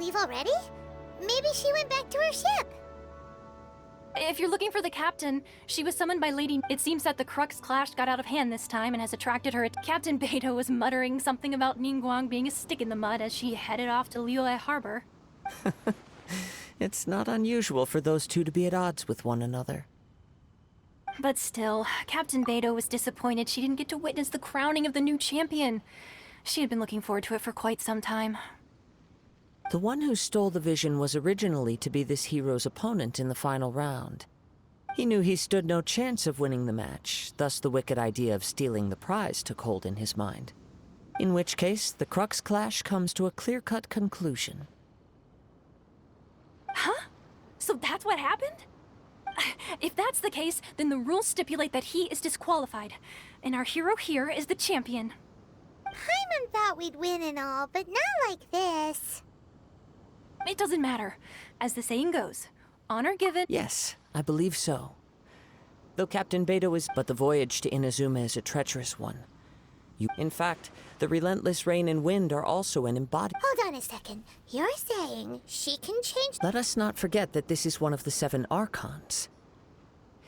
leave already? Maybe she went back to her ship. If you're looking for the captain, she was summoned by Lady... It seems that the Crux clash got out of hand this time and has attracted her... Captain Beidou was muttering something about Ningguang being a stick in the mud as she headed off to Liyue Harbor. It's not unusual for those two to be at odds with one another. But still, Captain Beidou was disappointed she didn't get to witness the crowning of the new champion. She had been looking forward to it for quite some time. The one who stole the vision was originally to be this hero's opponent in the final round. He knew he stood no chance of winning the match, thus the wicked idea of stealing the prize took hold in his mind. In which case, the Crux clash comes to a clear-cut conclusion. Huh? So that's what happened? If that's the case, then the rules stipulate that he is disqualified, and our hero here is the champion. Paimon thought we'd win and all, but not like this. It doesn't matter. As the saying goes, honor given... Yes, I believe so. Though Captain Beidou is... But the voyage to Inazuma is a treacherous one. In fact, the relentless rain and wind are also an embodiment... Hold on a second. You're saying she can change... Let us not forget that this is one of the 7 Archons.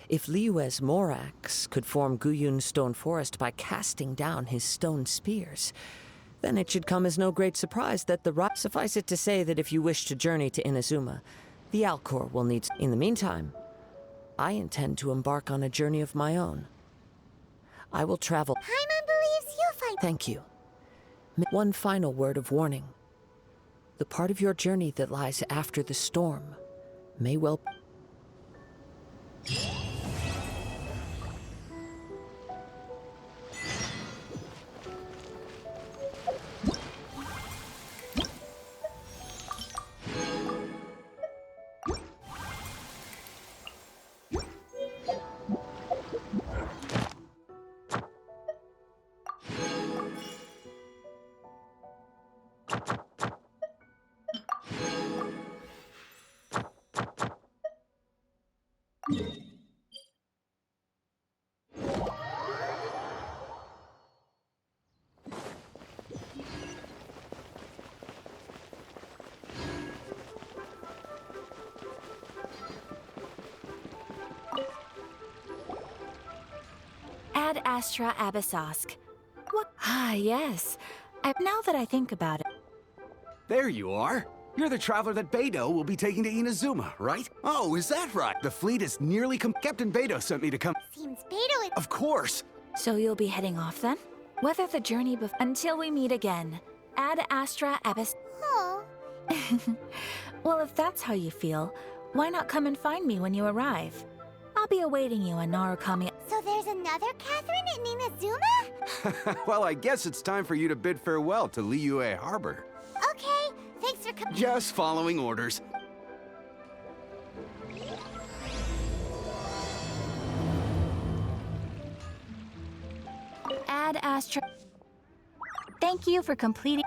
If Liyue's Morax could form Guyun's stone forest by casting down his stone spears, then it should come as no great surprise that the Suffice it to say that if you wish to journey to Inazuma, the Alcor will need... In the meantime, I intend to embark on a journey of my own. I will travel... Paimon believes you'll find... Thank you. One final word of warning. The part of your journey that lies after the storm may well... Ad Astra Abyssosk. What? Ah, yes. Now that I think about it... There you are. You're the traveler that Beidou will be taking to Inazuma, right? Oh, is that right? The fleet is nearly Captain Beidou sent me to come... Seems Beidou is... Of course! So you'll be heading off then? Weather the journey until we meet again. Ad Astra Abyss... Oh. Well, if that's how you feel, why not come and find me when you arrive? I'll be awaiting you in Narukami... So there's another Catherine in Inazuma? Well, I guess it's time for you to bid farewell to Liyue Harbor. Okay, thanks for coming. Just following orders. Ad Astra... Thank you for completing...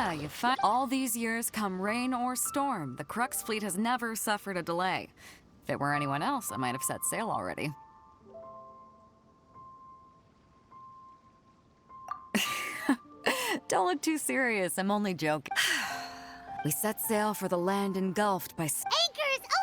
Yeah, you find all these years, come rain or storm, the Crux fleet has never suffered a delay. If it were anyone else, I might have set sail already. Don't look too serious, I'm only joking. We set sail for the land engulfed by Anchors away!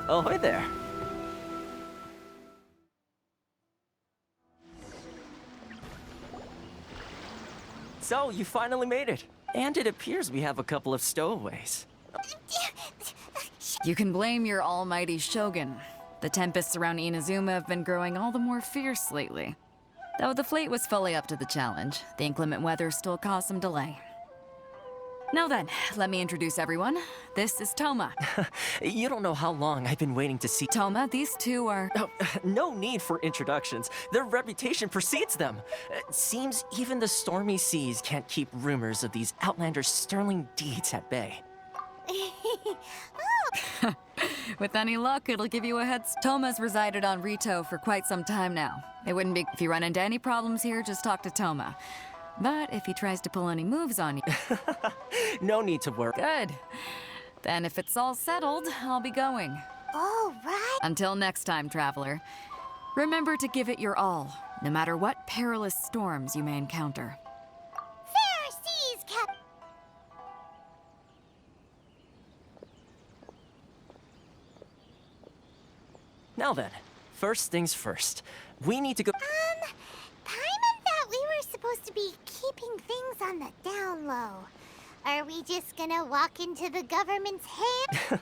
Ahoy there. So, you finally made it. And it appears we have a couple of stowaways. You can blame your almighty shogun. The tempests around Inazuma have been growing all the more fierce lately. Though the fleet was fully up to the challenge, the inclement weather still caused some delay. Now then, let me introduce everyone. This is Toma. You don't know how long I've been waiting to see... Toma, these two are... Oh, no need for introductions. Their reputation precedes them. Seems even the stormy seas can't keep rumors of these outlanders' sterling deeds at bay. With any luck, it'll give you a head... Toma's resided on Rito for quite some time now. It wouldn't be... If you run into any problems here, just talk to Toma. But if he tries to pull any moves on you... No need to worry. Good. Then if it's all settled, I'll be going. All right. Until next time, traveler. Remember to give it your all, no matter what perilous storms you may encounter. Fair seas, Cap. Now then, first things first. We need to go... Paimon thought we were supposed to be keeping things on the down low. Are we just gonna walk into the government's hand?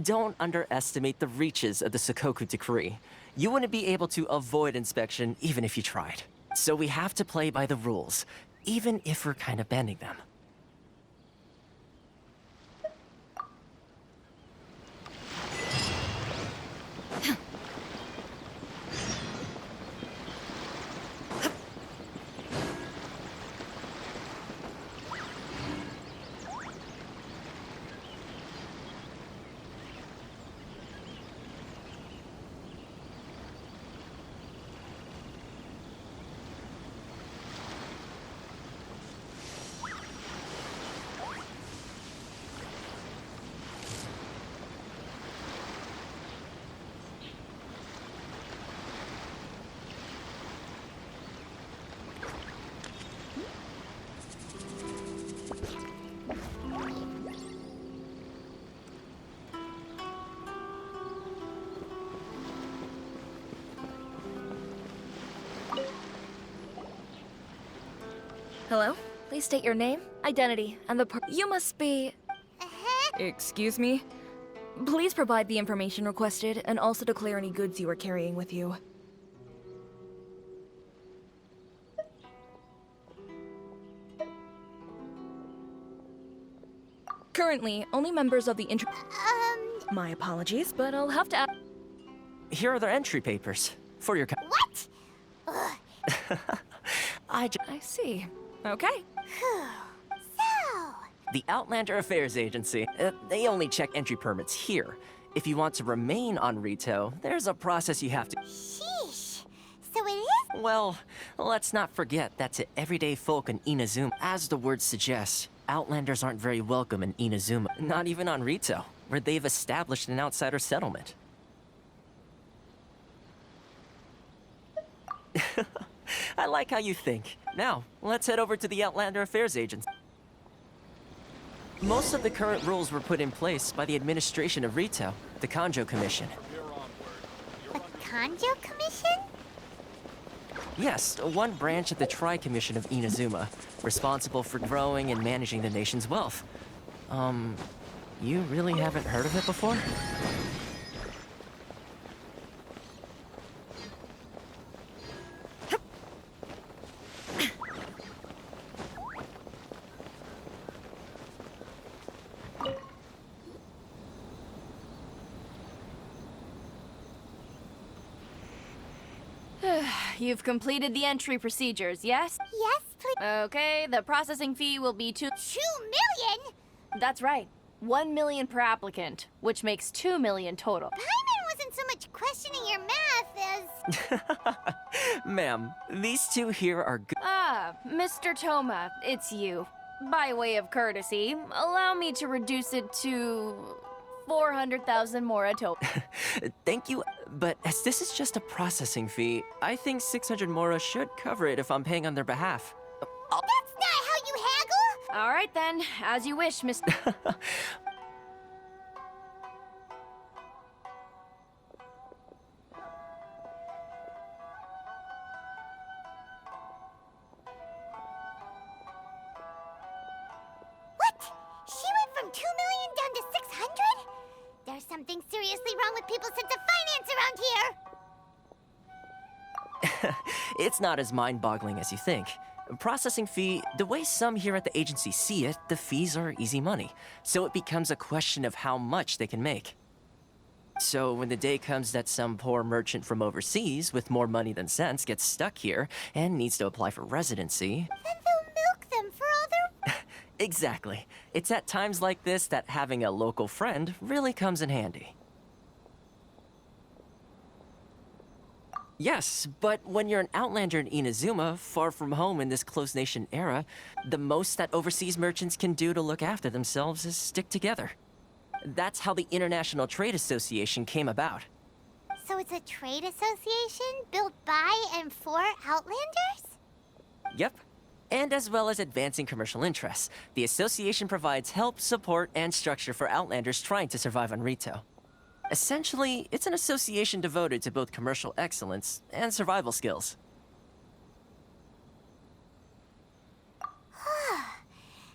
Don't underestimate the reaches of the Sakoku Decree. You wouldn't be able to avoid inspection even if you tried. So we have to play by the rules, even if we're kind of bending them. Hello? Please state your name, identity, and the You must be... Excuse me? Please provide the information requested, and also declare any goods you are carrying with you. Currently, only members of the My apologies, but I'll have to Here are their entry papers for your. What? Ugh. I see. Okay. So, The Outlander Affairs Agency. They only check entry permits here. If you want to remain on Rito, there's a process you have to. sheesh. So it is? Well, let's not forget that to everyday folk in Inazuma, as the word suggests, Outlanders aren't very welcome in Inazuma, not even on Rito, where they've established an outsider settlement. I like how you think. Now, let's head over to the Outlander Affairs Agency. Most of the current rules were put in place by the administration of Rito, the Kanjo Commission. The Kanjo Commission? Yes, one branch of the Tri-Commission of Inazuma, responsible for growing and managing the nation's wealth. You really haven't heard of it before? You've completed the entry procedures, yes? Yes, please. Okay, the processing fee will be 2 million? That's right. 1 million per applicant, which makes 2 million total. Paimon wasn't so much questioning your math as... Ma'am, these two here are good. Ah, Mr. Toma, it's you. By way of courtesy, allow me to reduce it to 400,000 mora total. Thank you, but as this is just a processing fee, I think 600 mora should cover it if I'm paying on their behalf. That's not how you haggle! All right then, as you wish, Mr. What? She went from 2 million down to 600? There's something seriously wrong with people's sense of finance around here! It's not as mind-boggling as you think. Processing fee, the way some here at the agency see it, the fees are easy money. So it becomes a question of how much they can make. So when the day comes that some poor merchant from overseas with more money than sense gets stuck here and needs to apply for residency... Then they'll milk them for all their... Exactly. It's at times like this that having a local friend really comes in handy. Yes, but when you're an outlander in Inazuma, far from home in this closed nation era, the most that overseas merchants can do to look after themselves is stick together. That's how the International Trade Association came about. So it's a trade association built by and for Outlanders? Yep. And as well as advancing commercial interests, the association provides help, support, and structure for Outlanders trying to survive on Rito. Essentially, it's an association devoted to both commercial excellence and survival skills.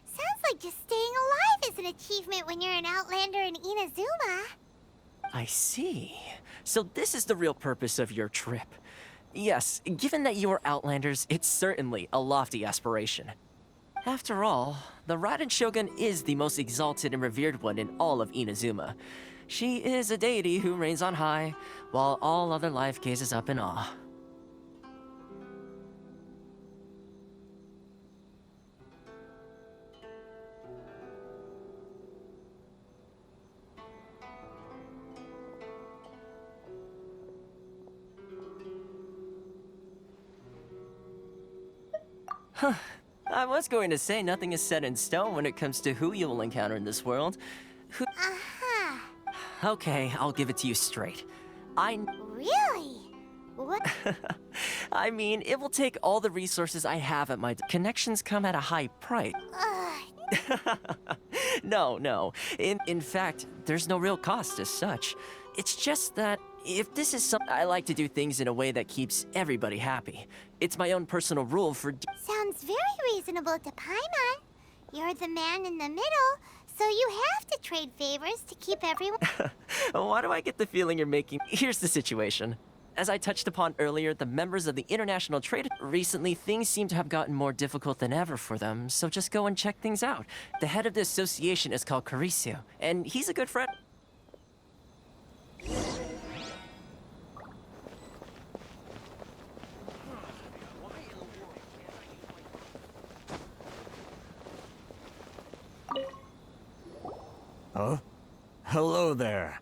Sounds like just staying alive is an achievement when you're an Outlander in Inazuma. I see. So this is the real purpose of your trip. Yes, given that you are Outlanders, it's certainly a lofty aspiration. After all, the Raiden Shogun is the most exalted and revered one in all of Inazuma. She is a deity who reigns on high, while all other life gazes up in awe. Huh. I was going to say nothing is set in stone when it comes to who you will encounter in this world. Uh-huh. Okay, I'll give it to you straight. Really? What? I mean, it will take all the resources I have at my... Connections come at a high price. No. In fact, there's no real cost as such. It's just that if this is something... I like to do things in a way that keeps everybody happy. It's my own personal rule for... Sounds very reasonable to Paimon. You're the man in the middle, so you have to trade favors to keep everyone... Why do I get the feeling you're making... Here's the situation. As I touched upon earlier, the members of the International Trade... Recently, things seem to have gotten more difficult than ever for them, so just go and check things out. The head of the association is called Caricio, and he's a good friend. Huh? Hello there.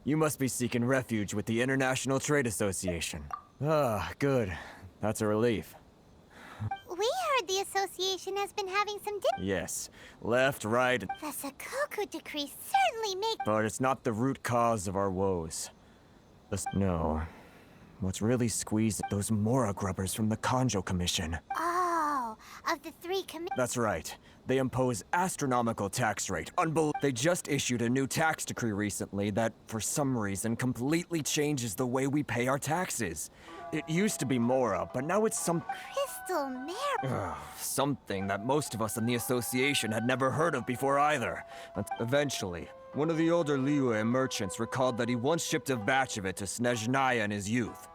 You must be seeking refuge with the International Trade Association. Ah, good. That's a relief. We heard the association has been having some Yes. Left, right, The Sakoku decree certainly makes... but it's not the root cause of our woes. No. What's really squeezed those Mora grubbers from the Kanjo Commission. Oh, of the three That's right. They impose astronomical tax rate. They just issued a new tax decree recently that, for some reason, completely changes the way we pay our taxes. It used to be Mora, but now it's Crystal Mare... something that most of us in the association had never heard of before either. Eventually, one of the older Liyue merchants recalled that he once shipped a batch of it to Snezhnaya in his youth.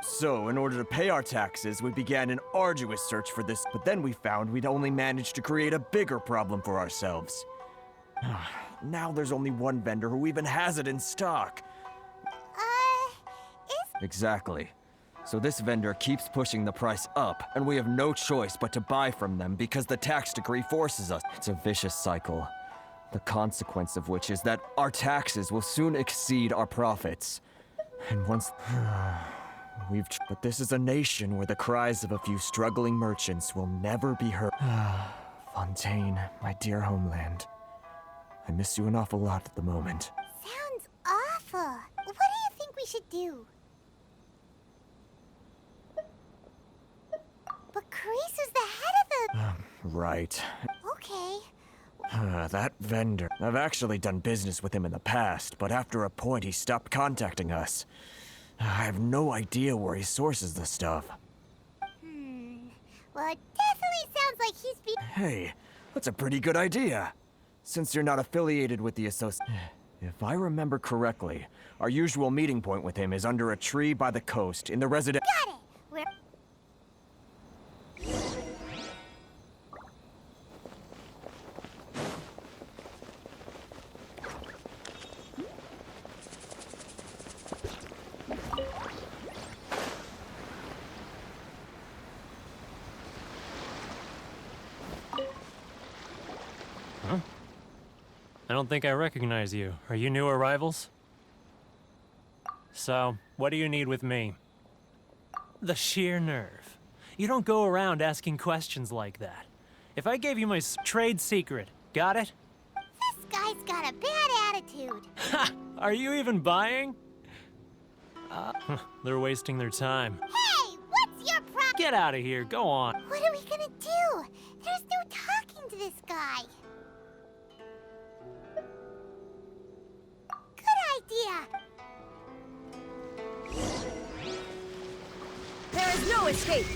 So, in order to pay our taxes, we began an arduous search for this, but then we found we'd only managed to create a bigger problem for ourselves. Now there's only one vendor who even has it in stock. Exactly. So this vendor keeps pushing the price up, and we have no choice but to buy from them because the tax decree forces us. It's a vicious cycle. The consequence of which is that our taxes will soon exceed our profits. And once... But this is a nation where the cries of a few struggling merchants will never be heard. Fontaine, my dear homeland. I miss you an awful lot at the moment. Sounds awful. What do you think we should do? But Kreese is the head of the... Right. Okay. That vendor. I've actually done business with him in the past, but after a point he stopped contacting us. I have no idea where he sources the stuff. Well, it definitely sounds like he's been... Hey, that's a pretty good idea. Since you're not affiliated with the association... If I remember correctly, our usual meeting point with him is under a tree by the coast in the resident... Got it! We're... I don't think I recognize you. Are you new arrivals? So, what do you need with me? The sheer nerve. You don't go around asking questions like that. If I gave you my trade secret, got it? This guy's got a bad attitude. Ha! Are you even buying? They're wasting their time. Hey, what's your problem? Get out of here, go on. What are we gonna do? There's no talking to this guy. Good idea. There is no escape!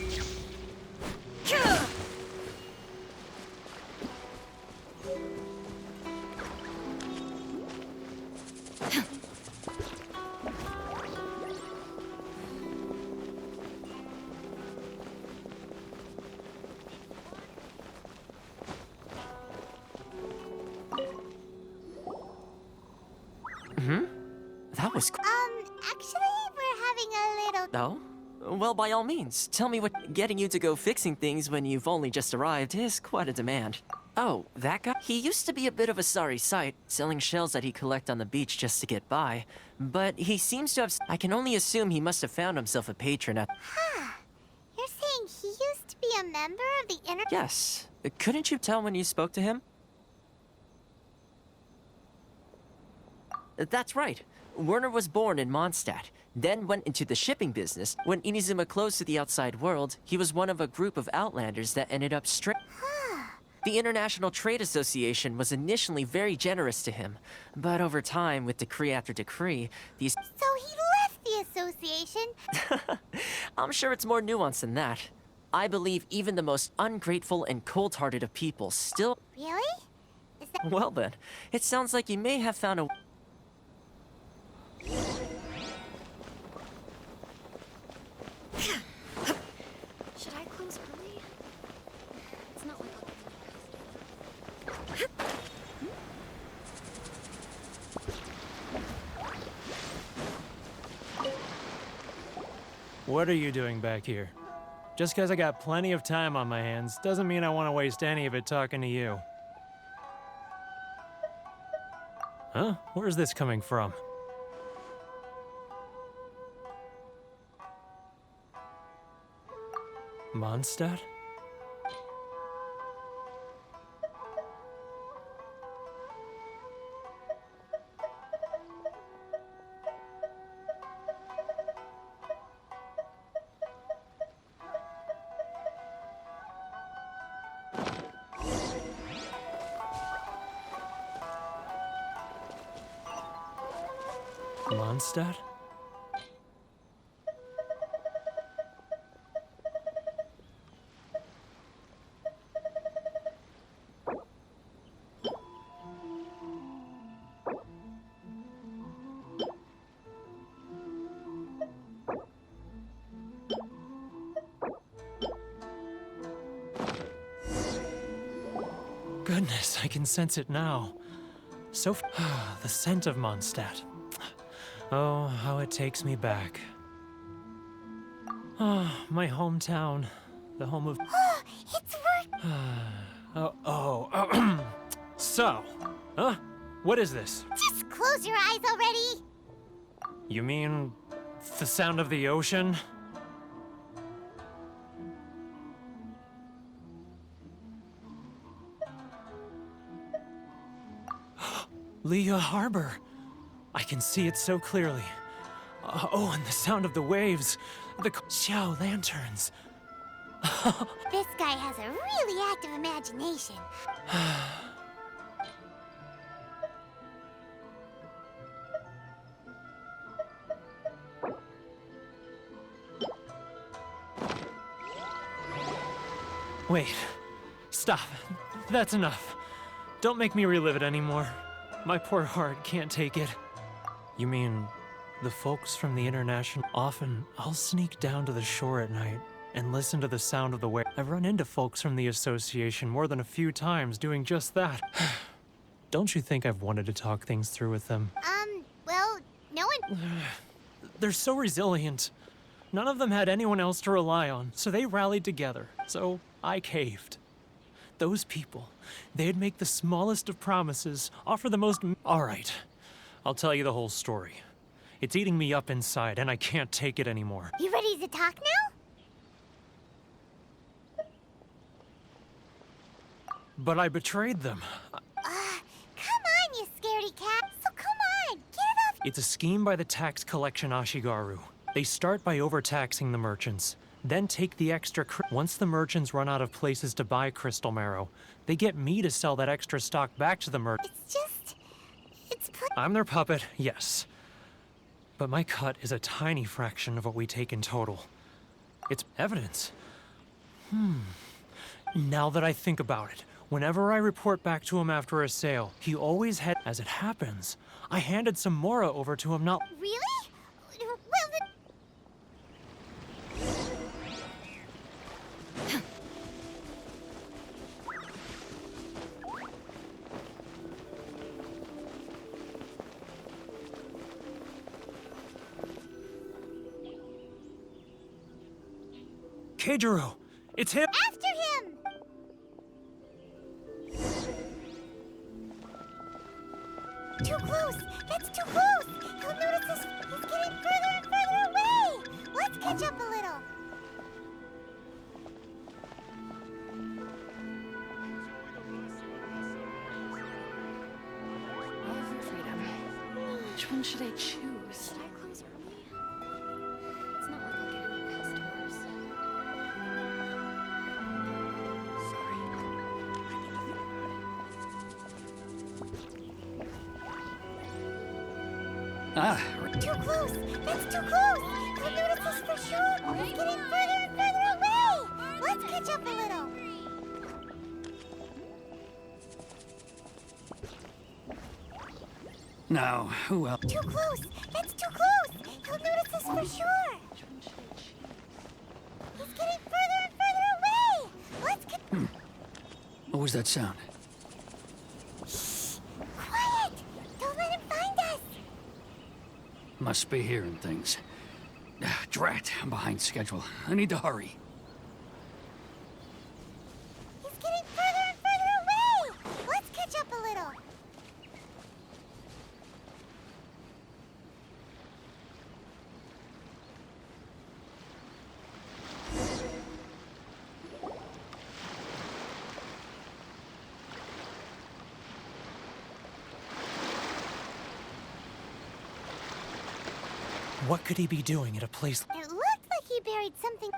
That was Actually, we're having a little... No? Well, by all means, tell me what getting you to go fixing things when you've only just arrived is quite a demand. Oh, that guy? He used to be a bit of a sorry sight, selling shells that he'd collect on the beach just to get by. But he seems to have... I can only assume he must have found himself a patron at... You're saying he used to be a member of the inner... Yes. Couldn't you tell when you spoke to him? That's right. Werner was born in Mondstadt, then went into the shipping business. When Inazuma closed to the outside world, he was one of a group of outlanders that ended up The International Trade Association was initially very generous to him, but over time, with decree after decree, these... So he left the association? I'm sure it's more nuanced than that. I believe even the most ungrateful and cold-hearted of people still... Really? Is that... Well then, it sounds like you may have found a... Should I close early? It's not like What are you doing back here? Just because I got plenty of time on my hands doesn't mean I want to waste any of it talking to you. Huh? Where's this coming from? Mondstadt? Mondstadt? Goodness, I can sense it now. The scent of Mondstadt. Oh, how it takes me back. Ah, my hometown. The home of... It's work. So, huh? What is this? Just close your eyes already. You mean the sound of the ocean? Leah Harbor. I can see it so clearly. Oh, and the sound of the waves. The Xiao lanterns. This guy has a really active imagination. Wait. Stop. That's enough. Don't make me relive it anymore. My poor heart can't take it. You mean the folks from the International? Often, I'll sneak down to the shore at night and listen to the sound of the wave. I've run into folks from the association more than a few times doing just that. Don't you think I've wanted to talk things through with them? Well, no one... They're so resilient. None of them had anyone else to rely on, so they rallied together. So I caved. Those people, they'd make the smallest of promises, offer the most... All right, I'll tell you the whole story. It's eating me up inside, and I can't take it anymore. You ready to talk now? But I betrayed them. Come on, you scaredy cat. So come on, get off... It's a scheme by the tax collection Ashigaru. They start by overtaxing the merchants, then take the extra... Once the merchants run out of places to buy crystal marrow, they get me to sell that extra stock back to the merchants. It's just... It's... I'm their puppet, yes. But my cut is a tiny fraction of what we take in total. It's evidence. Now that I think about it, whenever I report back to him after a sale, he always had... As it happens, I handed some Mora over to him not... Really? Well, then... Keijiro! It's him! After him! Too close! That's too close! He'll notice us! He's getting further and further away! Let's catch up a little! All of your freedom. Which one should I choose? Should I close early? It's not like I'll get any customers. Too close! That's too close! He'll notice us for sure! He's getting further and further away! Let's catch up a little! Now, who else? Too close! That's too close! He'll notice us for sure! He's getting further and further away! Let's get... What was that sound? Shh! Quiet! Don't let him find us! Must be hearing things. Drat, I'm behind schedule. I need to hurry. He's getting further and further away! Let's catch up a little! What could he be doing at a place? It looked like he buried something.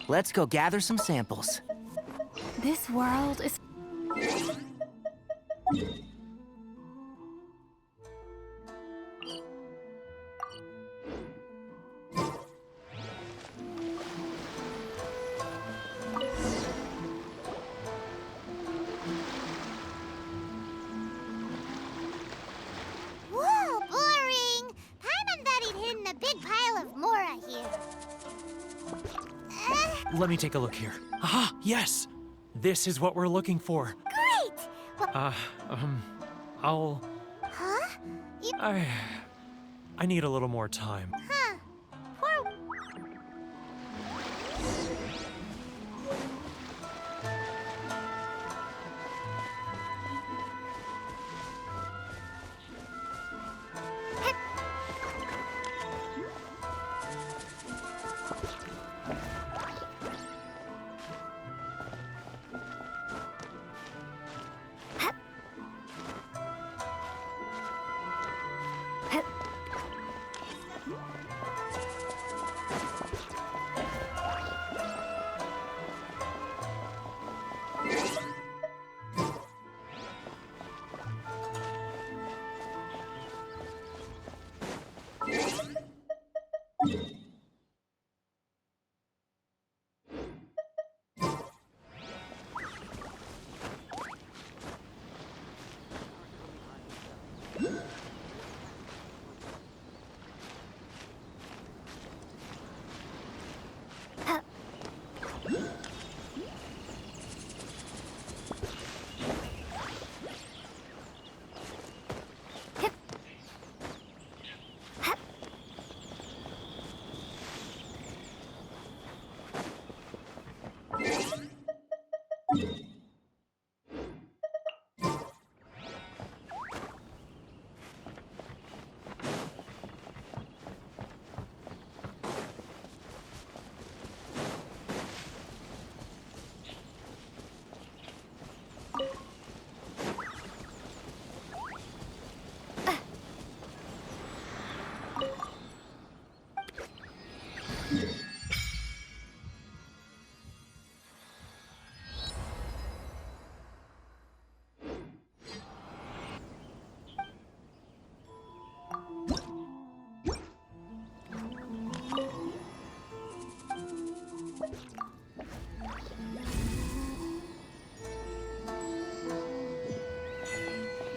Let's go gather some samples. This world is. Whoa, boring! Paimon thought he'd hidden a big pile of Mora here. Let me take a look here. Aha! Yes! This is what we're looking for. Great! Well, I'll... huh? You, I need a little more time. huh? Poor...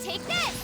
Take this!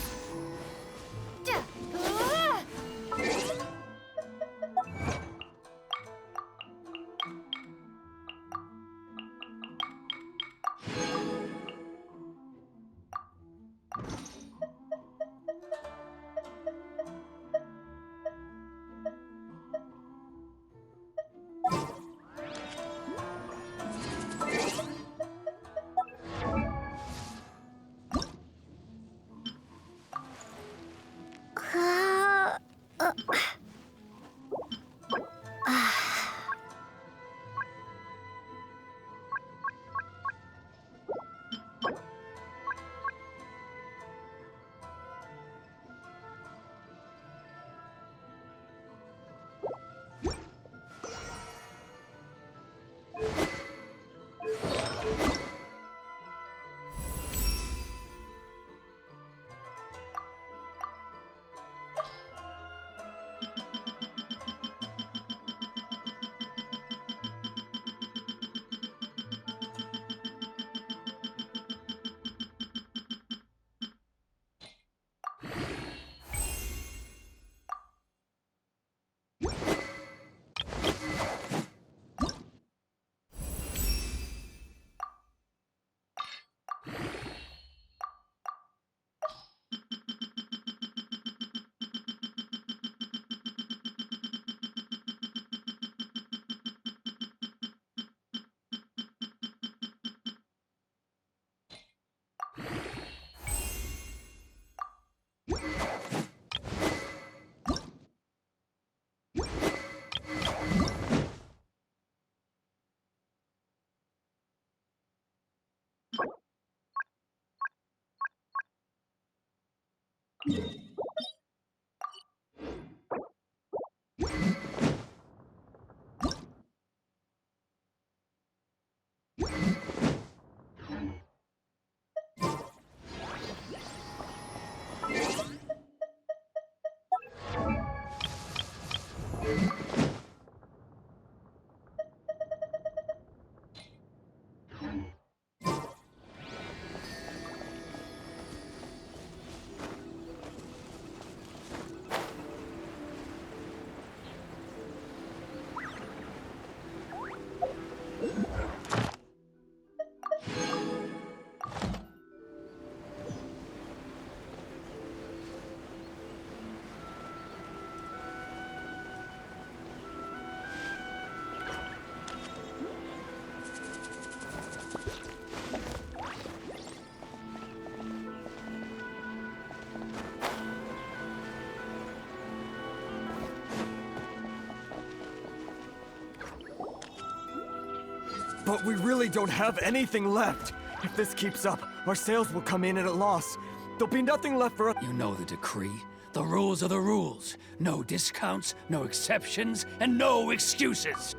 But we really don't have anything left. If this keeps up, our sales will come in at a loss. There'll be nothing left for us. You know the decree. The rules are the rules. No discounts, no exceptions, and no excuses.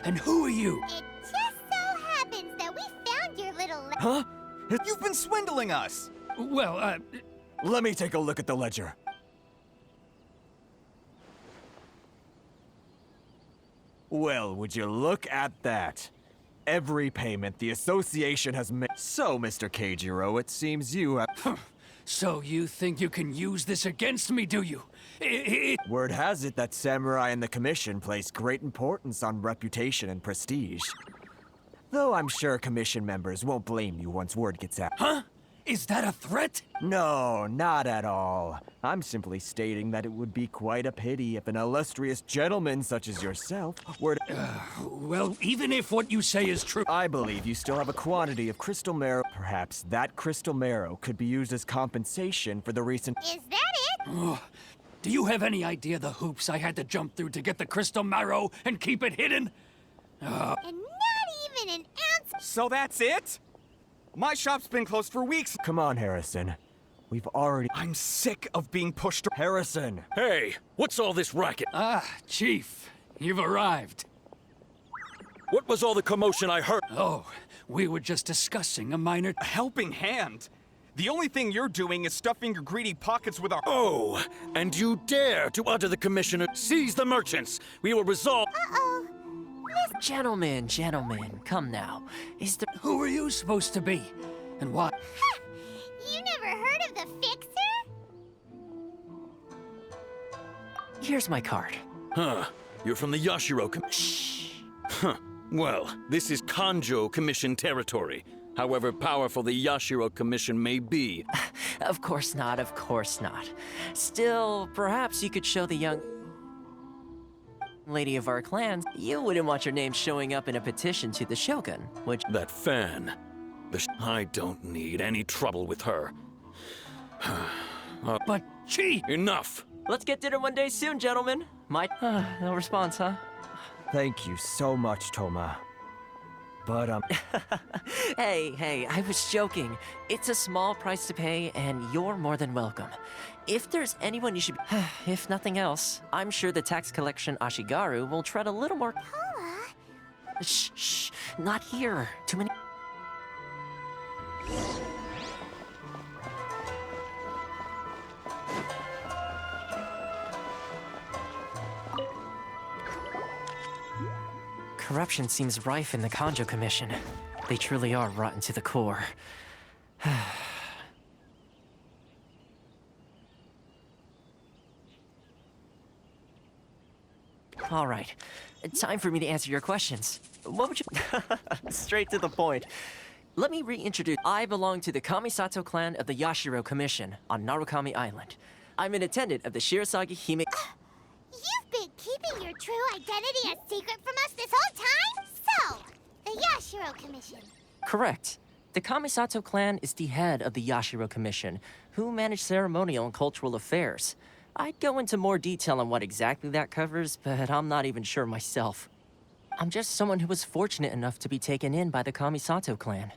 And who are you? It just so happens that we found your little Huh? You've been swindling us! Well, Let me take a look at the ledger. Well, would you look at that? Every payment the association has made. So, Mr. Keijiro, it seems you have... so you think you can use this against me, do you? Word has it that Samurai and the Commission place great importance on reputation and prestige. Though I'm sure Commission members won't blame you once word gets out. Huh? Is that a threat? No, not at all. I'm simply stating that it would be quite a pity if an illustrious gentleman such as yourself were to... Well, even if what you say is true... I believe you still have a quantity of crystal marrow. Perhaps that crystal marrow could be used as compensation for the recent... Is that it? Do you have any idea the hoops I had to jump through to get the crystal marrow and keep it hidden? And not even an ounce. So that's it? My shop's been closed for weeks. Come on, Harrison. We've already... I'm sick of being pushed. Harrison! Hey, what's all this racket? Ah, Chief, you've arrived. What was all the commotion I heard? Oh, we were just discussing a minor... A helping hand. The only thing you're doing is stuffing your greedy pockets with our... Oh, and you dare to utter the commissioner. Seize the merchants. We will resolve... Uh-oh. Gentlemen, come now. Is there... Who are you supposed to be? And why? You never heard of the Fixer? Here's my card. Huh. You're from the Yashiro Shh. Huh. Well, this is Kanjo Commission territory. However powerful the Yashiro Commission may be. Of course not. Still, perhaps you could show the young... lady of our clans, you wouldn't want your name showing up in a petition to the Shogun, which... That fan. I don't need any trouble with her. But, Chief! Enough! Let's get dinner one day soon, gentlemen. No response, huh? Thank you so much, Toma. But, Hey, I was joking. It's a small price to pay, and you're more than welcome. If there's anyone you should... if nothing else, I'm sure the tax collection Ashigaru will tread a little more... Paula? Shh, not here. Too many... Corruption seems rife in the Kanjo Commission. They truly are rotten to the core. All right, time for me to answer your questions. What would you... Straight to the point. Let me reintroduce. I belong to the Kamisato clan of the Yashiro Commission on Narukami Island. I'm an attendant of the Shirasagi Hime... You've been keeping your true identity a secret from us this whole time? So, the Yashiro Commission. Correct. The Kamisato clan is the head of the Yashiro Commission, who manage ceremonial and cultural affairs. I'd go into more detail on what exactly that covers, but I'm not even sure myself. I'm just someone who was fortunate enough to be taken in by the Kamisato clan.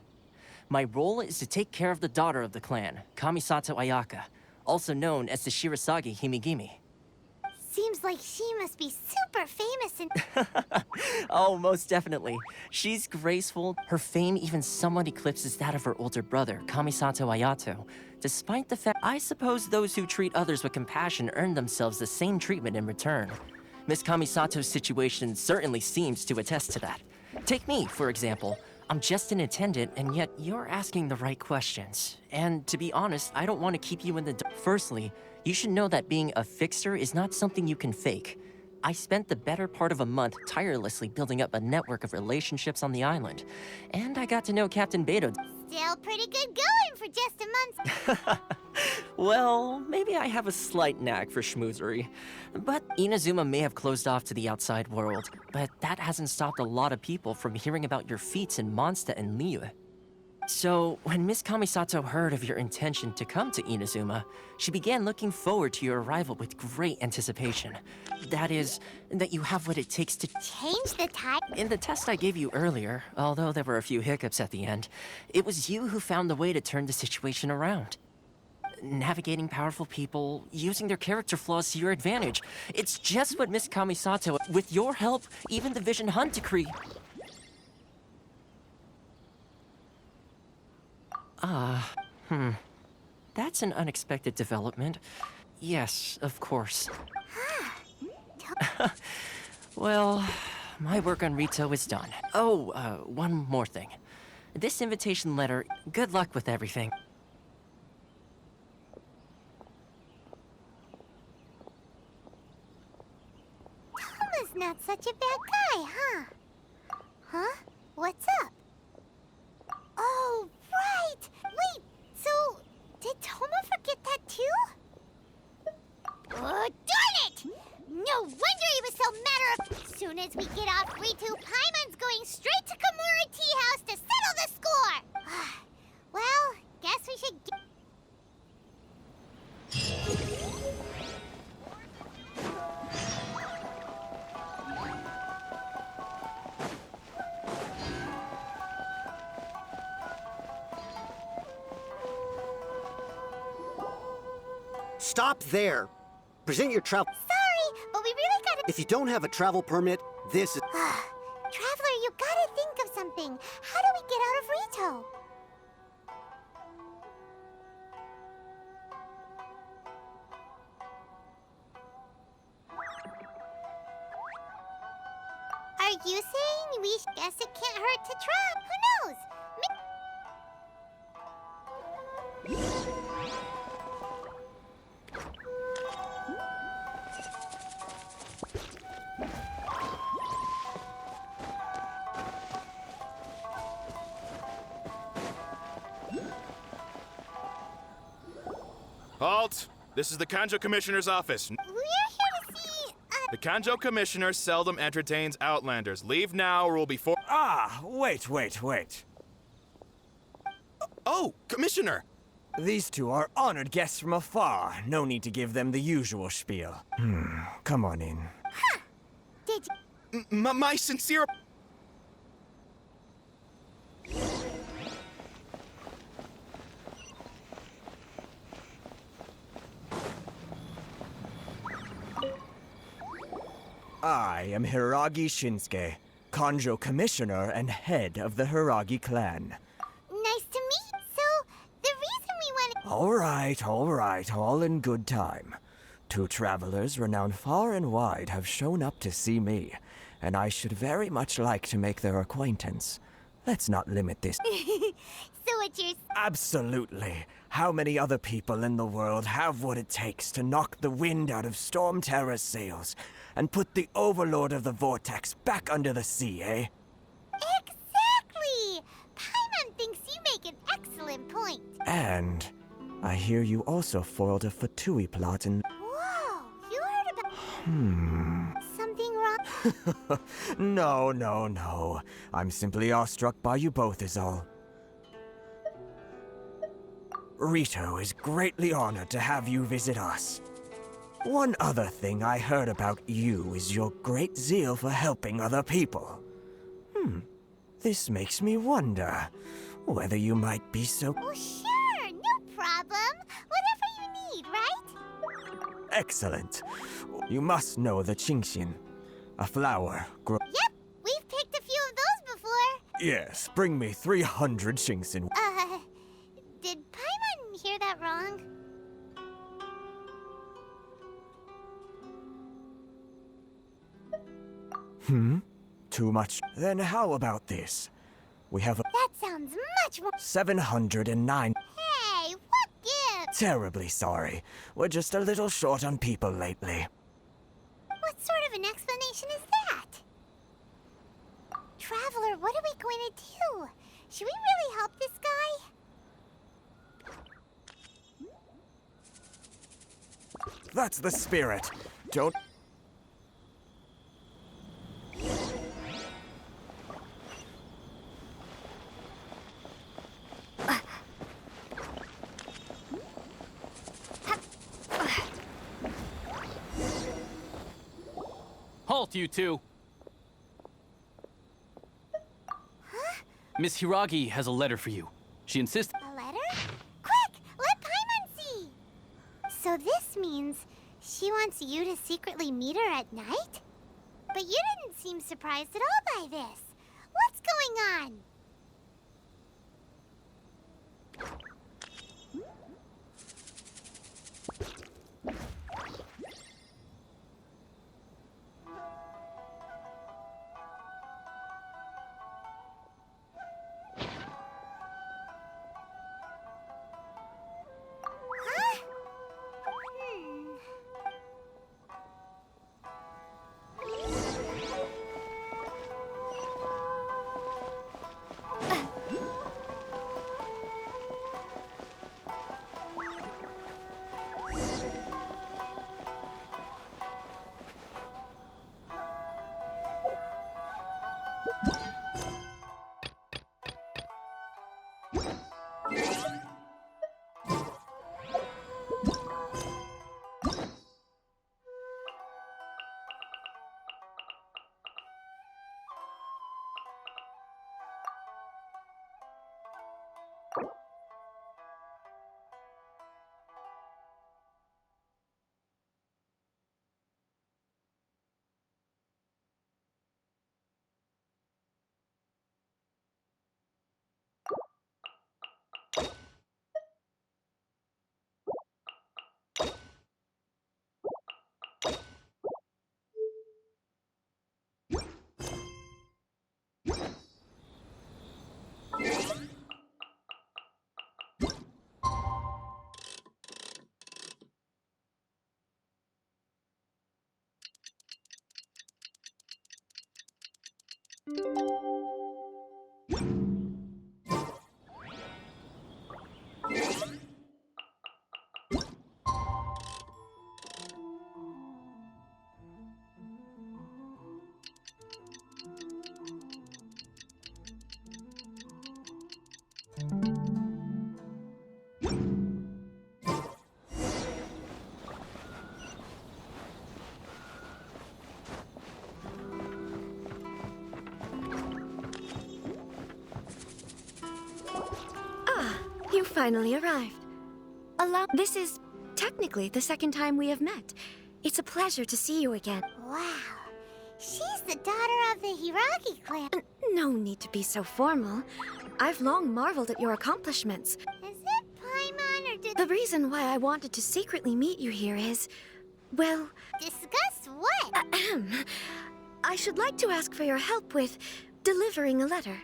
My role is to take care of the daughter of the clan, Kamisato Ayaka, also known as the Shirasagi Himegimi. Seems like she must be super famous and... Oh, most definitely. She's graceful. Her fame even somewhat eclipses that of her older brother, Kamisato Ayato. Despite the fact, I suppose those who treat others with compassion earn themselves the same treatment in return. Miss Kamisato's situation certainly seems to attest to that. Take me, for example. I'm just an attendant, and yet you're asking the right questions. And to be honest, I don't want to keep you in the dark. Firstly, you should know that being a fixer is not something you can fake. I spent the better part of a month tirelessly building up a network of relationships on the island. And I got to know Captain Beto. Still pretty good going for just a month. Well, maybe I have a slight knack for schmoozery. But Inazuma may have closed off to the outside world, but that hasn't stopped a lot of people from hearing about your feats in Mondstadt and Liyue. So, when Miss Kamisato heard of your intention to come to Inazuma, she began looking forward to your arrival with great anticipation. That is, that you have what it takes to Change the time. In the test I gave you earlier, although there were a few hiccups at the end, it was you who found the way to turn the situation around. Navigating powerful people, using their character flaws to your advantage. It's just what Miss Kamisato, with your help, even the Vision Hunt decree. That's an unexpected development. Yes, of course. Well, my work on Rito is done. Oh, one more thing. This invitation letter, good luck with everything. Toma's not such a bad guy, huh? Huh? What's up? Oh, right! Wait, so did Toma forget that too? Oh, darn it! No wonder he was so Soon as we get off Ritu, Paimon's going straight to Komura Tea House to settle the score! Well, guess we should get... Stop there! Present your travel... Sorry, but we really gotta... If you don't have a travel permit, this is... Traveler, you gotta think of something. How do we get out of Rito? Are you saying we guess it can't hurt to try? Who knows? Halt! This is the Kanjo Commissioner's office. We're here to see... The Kanjo Commissioner seldom entertains Outlanders. Leave now or we'll be for... Ah, wait. Oh, Commissioner! These two are honored guests from afar. No need to give them the usual spiel. Come on in. Huh. Did you... My sincere... I am Hiragi Shinsuke, Kanjo Commissioner and head of the Hiragi clan. Nice to meet you. So, the reason we wanted... All right, all in good time. Two travelers renowned far and wide have shown up to see me, and I should very much like to make their acquaintance. Let's not limit this. So what you're... Absolutely. How many other people in the world have what it takes to knock the wind out of Storm Terror's sails and put the Overlord of the Vortex back under the sea, eh? Exactly! Paimon thinks you make an excellent point. And I hear you also foiled a Fatui plot in... Whoa! You heard about... Something wrong? No. I'm simply awestruck by you both is all. Rito is greatly honored to have you visit us. One other thing I heard about you is your great zeal for helping other people. This makes me wonder whether you might be so... Oh, sure! No problem! Whatever you need, right? Excellent. You must know the Qingxin. A flower grow... Yep! We've picked a few of those before! Yes, bring me 300 Qingxin. Did Paimon hear that wrong? Too much? Then how about this? We have That sounds much more... 709. Hey, what gives? Terribly sorry. We're just a little short on people lately. What sort of an explanation is that? Traveler, what are we going to do? Should we really help this guy? That's the spirit. Don't... Halt, you two! Miss Hiragi has a letter for you. She insists. A letter? Quick, let Paimon see! So this means she wants you to secretly meet her at night? But you didn't seem surprised at all by this. What's going on? You finally arrived. This is technically the second time we have met. It's a pleasure to see you again. Wow. She's the daughter of the Hiragi clan. No need to be so formal. I've long marveled at your accomplishments. Is it Paimon or did... The reason why I wanted to secretly meet you here is... well... Discuss what? I should like to ask for your help with delivering a letter.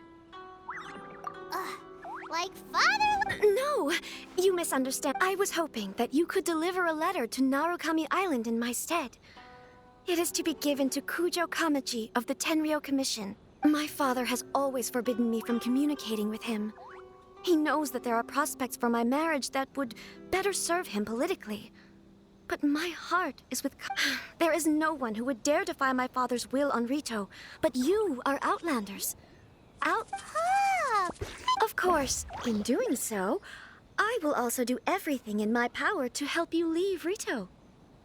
Like father? No, you misunderstand. I was hoping that you could deliver a letter to Narukami Island in my stead. It is to be given to Kujo Kamaji of the Tenryou Commission. My father has always forbidden me from communicating with him. He knows that there are prospects for my marriage that would better serve him politically. But my heart is with... There is no one who would dare defy my father's will on Rito, but you are Outlanders. Of course, in doing so, I will also do everything in my power to help you leave Rito.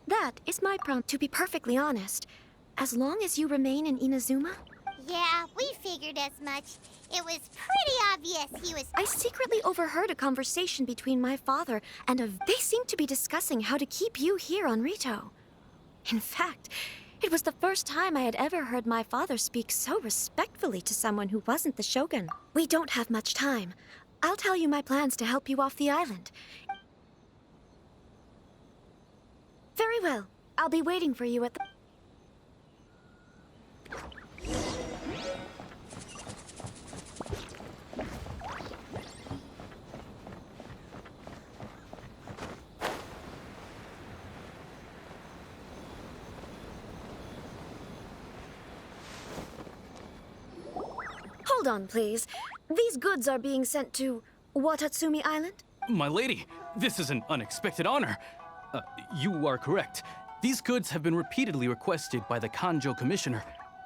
That is my prompt. To be perfectly honest, as long as you remain in Inazuma... Yeah, we figured as much. It was pretty obvious he was... I secretly overheard a conversation between my father and They seemed to be discussing how to keep you here on Rito. In fact, it was the first time I had ever heard my father speak so respectfully to someone who wasn't the Shogun. We don't have much time. I'll tell you my plans to help you off the island. Very well. I'll be waiting for you at the... Hold on, please. These goods are being sent to Watatsumi Island? My lady, this is an unexpected honor. You are correct. These goods have been repeatedly requested by the Kanjo Commissioner.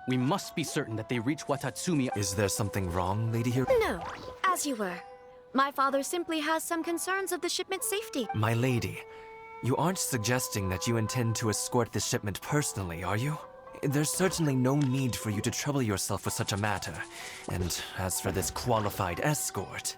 We must be certain that they reach Watatsumi. Is there something wrong, Lady Hiro? No, as you were. My father simply has some concerns of the shipment's safety. My lady, you aren't suggesting that you intend to escort the shipment personally, are you? There's certainly no need for you to trouble yourself with such a matter. And as for this qualified escort...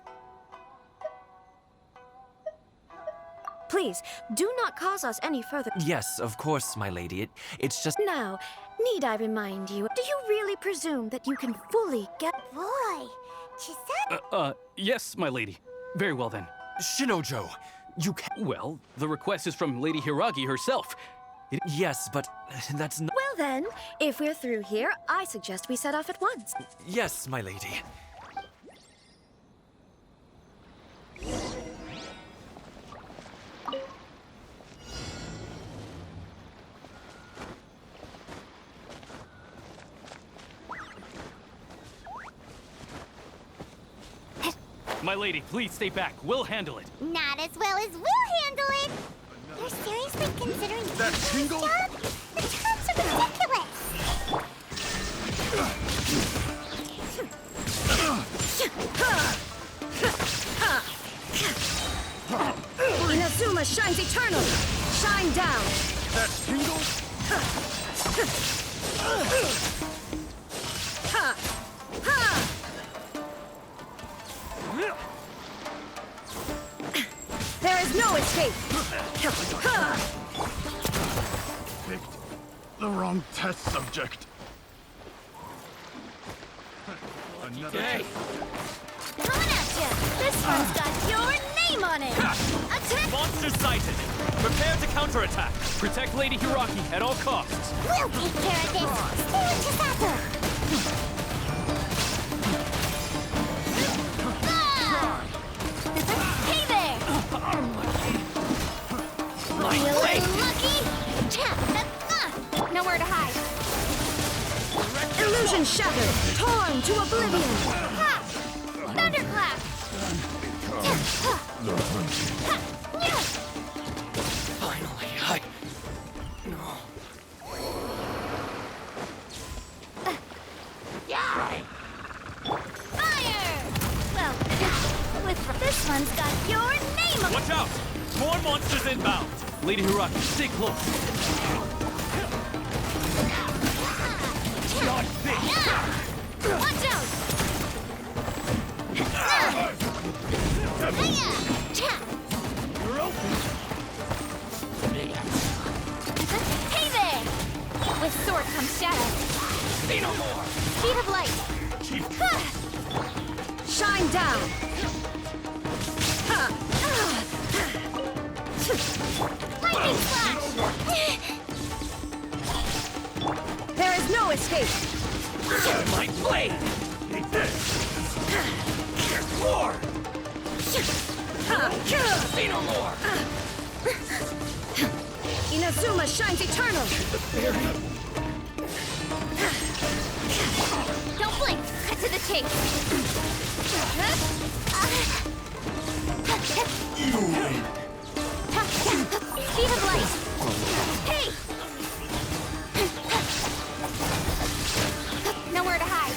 Please, do not cause us any further... Yes, of course, my lady. It's just... Now, need I remind you, do you really presume that you can fully get... Boy, Chisato... Yes, my lady. Very well then. Shinojo, you can... Well, the request is from Lady Hiragi herself. Yes, but that's not... Well then, if we're through here, I suggest we set off at once. Yes, my lady. My lady, please stay back. We'll handle it. Not as well as we'll handle it! You're seriously considering That taking tingle? this job? The terms are ridiculous! Inazuma shines eternal! Shine down! That tingle? There is no escape! Picked the wrong test subject. Another Hey. Coming at ya! This one's got your name on it! Attack! Monster sighted! Prepare to counterattack! Protect Lady Hiragi at all costs! We'll take care of this! Stay with Chisato! Hey there! Feeling lucky? Nowhere to hide. Illusion shattered! Torn to oblivion! Ha! Thunderclap! Finally, Fire! Well, with this one's got your name on it. Watch out! More monsters inbound! Lady Hiragi, stay close! Dodge this! Watch out! You're open. Hey there! With sword comes shadow. Say no more! Speed of light. Shine down! Lightning flash! There is no escape! My blade! Take this. More! Say no more! Inazuma shines eternal! Don't blink! Cut to the chase! You win. Speed of light! Hey! Nowhere to hide.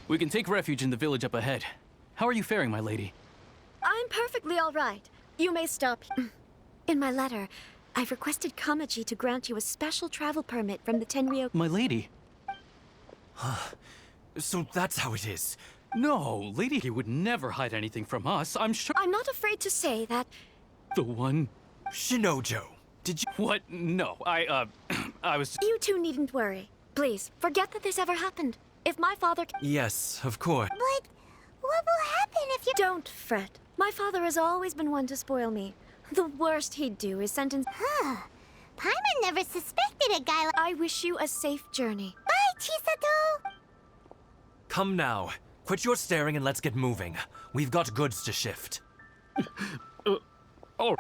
We can take refuge in the village up ahead. How are you faring, my lady? I'm perfectly all right. You may stop. In my letter, I've requested Kamaji to grant you a special travel permit from the Tenryou... My lady? So that's how it is. No, Lady would never hide anything from us, I'm sure. I'm not afraid to say that... The one... Shinojo, did you... What? No, I was... You two needn't worry. Please, forget that this ever happened. If my father... Yes, of course. But what will happen if you... Don't fret. My father has always been one to spoil me. The worst he'd do is sentence... Paimon never suspected a guy like... I wish you a safe journey. Bye, Chisato! Come now. Quit your staring and let's get moving. We've got goods to shift. Oh...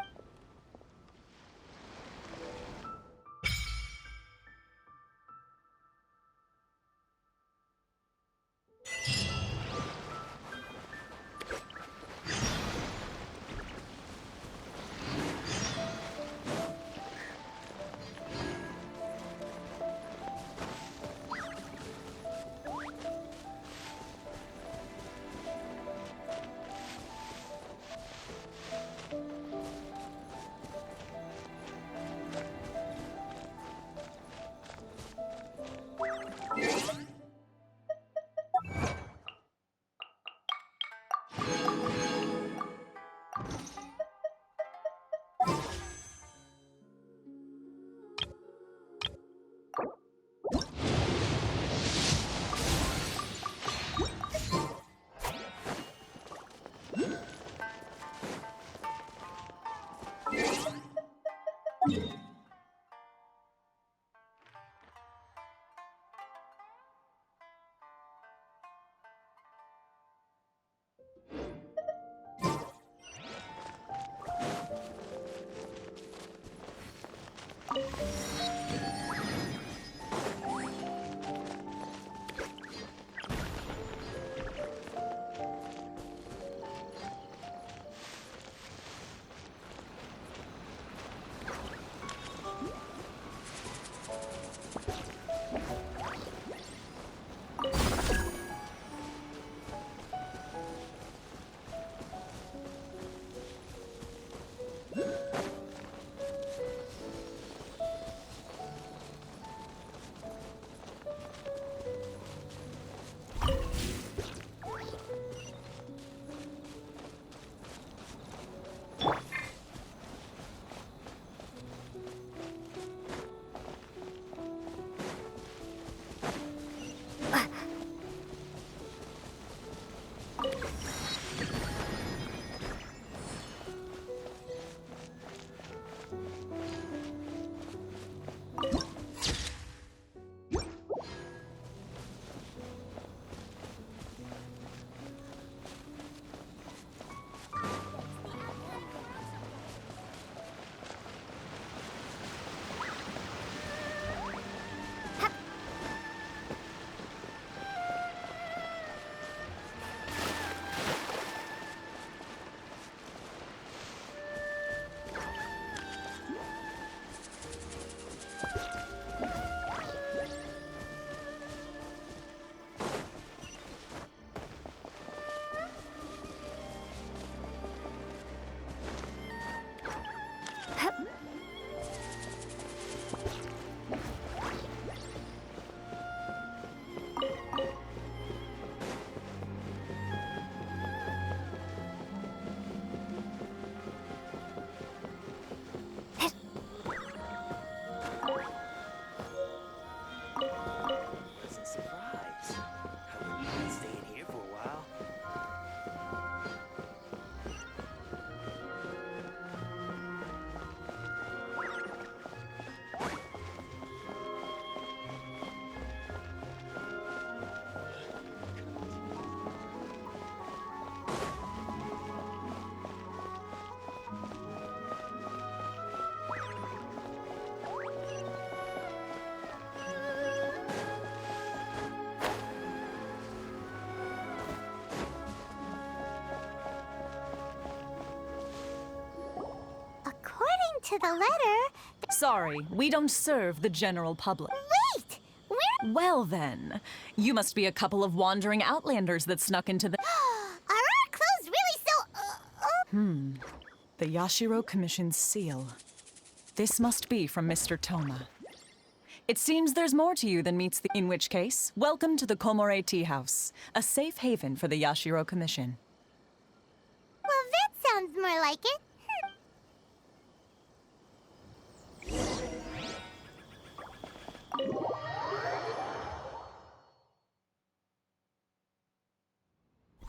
To the letter. Sorry, we don't serve the general public. Wait! Where? Well then, you must be a couple of wandering outlanders that snuck into the... Are our clothes really so... The Yashiro Commission's seal. This must be from Mr. Toma. It seems there's more to you than meets the... In which case, welcome to the Komore Tea House, a safe haven for the Yashiro Commission. Well, that sounds more like it.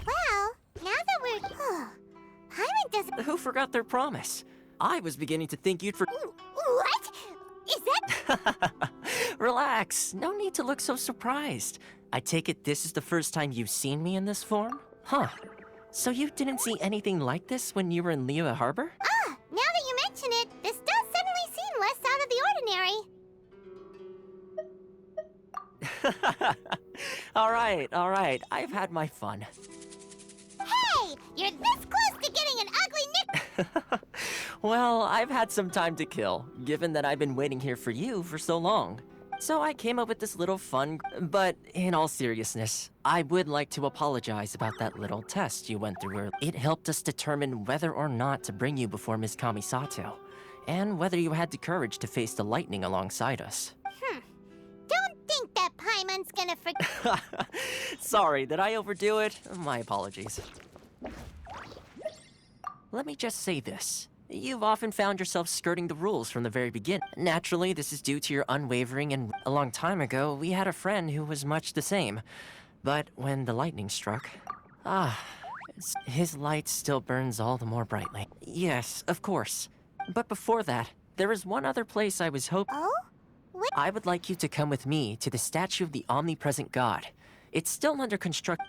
Well, now that we're... Paimon doesn't... Who forgot their promise? I was beginning to think you'd What? Is that... Relax. No need to look so surprised. I take it this is the first time you've seen me in this form? Huh. So you didn't see anything like this when you were in Liyue Harbor? Now that you mention it, this does suddenly seem less out of the ordinary. All right. I've had my fun. Hey! You're this close to getting an ugly nick... Well, I've had some time to kill, given that I've been waiting here for you for so long. So I came up with this little fun... But in all seriousness, I would like to apologize about that little test you went through earlier. It helped us determine whether or not to bring you before Miss Kamisato, and whether you had the courage to face the lightning alongside us. Don't think that Paimon's gonna forget... Sorry, did I overdo it? My apologies. Let me just say this. You've often found yourself skirting the rules from the very beginning. Naturally, this is due to your unwavering and a long time ago, we had a friend who was much the same. But when the lightning struck... his light still burns all the more brightly. Yes, of course. But before that, there is one other place I was hoping... Oh? What? I would like you to come with me to the statue of the omnipresent god. It's still under construction.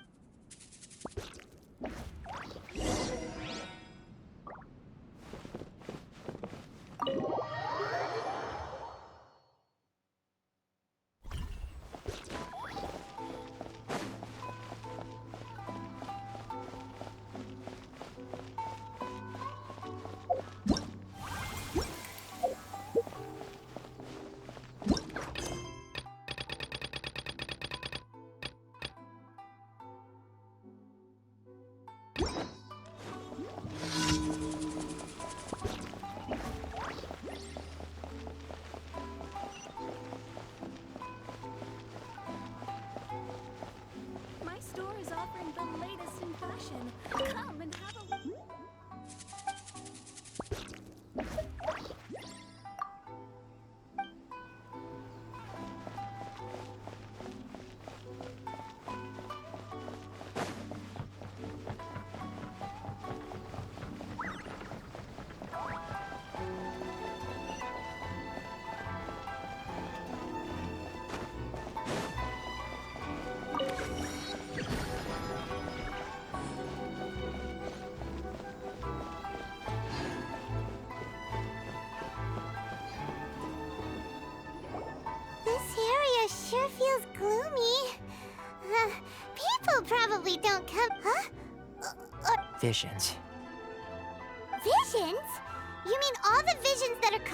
visions. Visions? You mean all the visions that are